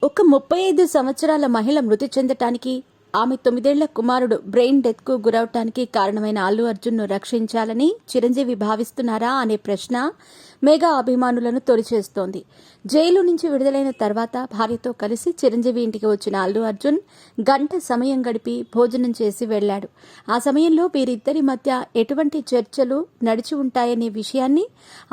ఒక 35 సంవత్సరాల మహిళ మృతి చెందటానికి, ఆమె 9 ఏళ్ల కుమారుడు బ్రెయిన్ డెత్కు గురవటానికి కారణమైన అల్లు అర్జున్ను రక్షించాలని చిరంజీవి భావిస్తున్నారా అనే ప్రశ్న మెగా అభిమానులను తొలిచేస్తోంది. జైలు నుంచి విడుదలైన తర్వాత భార్యతో కలిసి చిరంజీవి ఇంటికి వచ్చిన అల్లు అర్జున్ గంట సమయం గడిపి భోజనం చేసి వెళ్లాడు. ఆ సమయంలో వీరిద్దరి మధ్య ఎటువంటి చర్చలు నడిచి ఉంటాయనే విషయాన్ని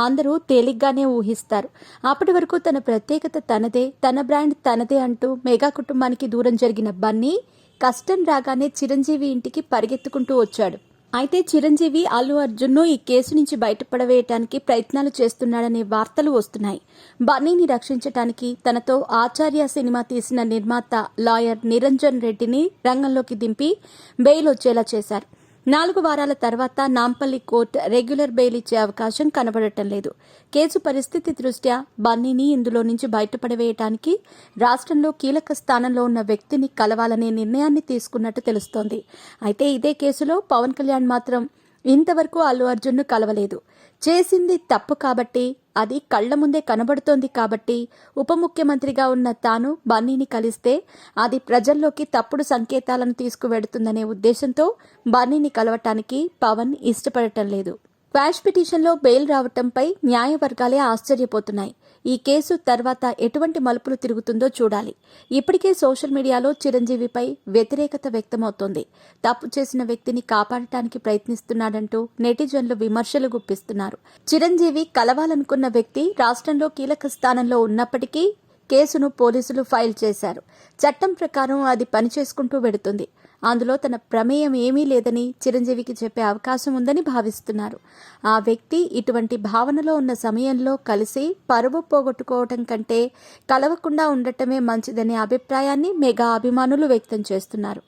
అందరూ తేలిగ్గానే ఊహిస్తారు. అప్పటి వరకు తన ప్రత్యేకత తనదే, తన బ్రాండ్ తనదే అంటూ మెగా కుటుంబానికి దూరం జరిగిన బన్నీ కష్టం రాగానే చిరంజీవి ఇంటికి పరిగెత్తుకుంటూ వచ్చాడు. అయితే చిరంజీవి అల్లు అర్జున్ను ఈ కేసు నుంచి బయటపడవేయటానికి ప్రయత్నాలు చేస్తున్నాడనే వార్తలు వస్తున్నాయి. బన్నీని రక్షించటానికి తనతో ఆచార్య సినిమా తీసిన నిర్మాత లాయర్ నిరంజన్ రెడ్డిని రంగంలోకి దింపి బెయిల్ వచ్చేలా చేశారు. 4 వారాల తర్వాత నాంపల్లి కోర్టు రెగ్యులర్ బెయిల్ ఇచ్చే అవకాశం కనబడటం లేదు. కేసు పరిస్థితి దృష్ట్యా బన్నీని ఇందులో నుంచి బయటపడవేయటానికి రాష్ట్రంలో కీలక స్థానంలో ఉన్న వ్యక్తిని కలవాలనే నిర్ణయాన్ని తీసుకున్నట్టు తెలుస్తోంది. అయితే ఇదే కేసులో పవన్ కళ్యాణ్ మాత్రం ఇంతవరకు అల్లు అర్జున్ను కలవలేదు. చేసింది తప్పు కాబట్టి, అది కళ్ల ముందే కనబడుతోంది కాబట్టి, ఉప ముఖ్యమంత్రిగా ఉన్న తాను బన్నీని కలిస్తే అది ప్రజల్లోకి తప్పుడు సంకేతాలను తీసుకువెడుతుందనే ఉద్దేశంతో బన్నీని కలవటానికి పవన్ ఇష్టపడటం లేదు. క్వాష్ పిటిషన్లో బెయిల్ రావటంపై న్యాయవర్గాలే ఆశ్చర్యపోతున్నాయి. ఈ కేసు తర్వాత ఎటువంటి మలుపులు తిరుగుతుందో చూడాలి. ఇప్పటికే సోషల్ మీడియాలో చిరంజీవిపై వ్యతిరేకత వ్యక్తమవుతోంది. తప్పు చేసిన వ్యక్తిని కాపాడటానికి ప్రయత్నిస్తున్నాడంటూ నెటిజన్లు విమర్శలు గుప్పిస్తున్నారు. చిరంజీవి కలవాలనుకున్న వ్యక్తి రాష్ట్రంలో కీలక స్థానంలో ఉన్నప్పటికీ కేసును పోలీసులు ఫైల్ చేశారు. చట్టం ప్రకారం అది పనిచేసుకుంటూ వెడుతుంది. అందులో తన ప్రమేయం ఏమీ లేదని చిరంజీవికి చెప్పే అవకాశం ఉందని భావిస్తున్నారు. ఆ వ్యక్తి ఇటువంటి భావనలో ఉన్న సమయంలో కలిసి పరువు పోగొట్టుకోవటం కంటే కలవకుండా ఉండటమే మంచిదనే అభిప్రాయాన్ని మెగా అభిమానులు వ్యక్తం చేస్తున్నారు.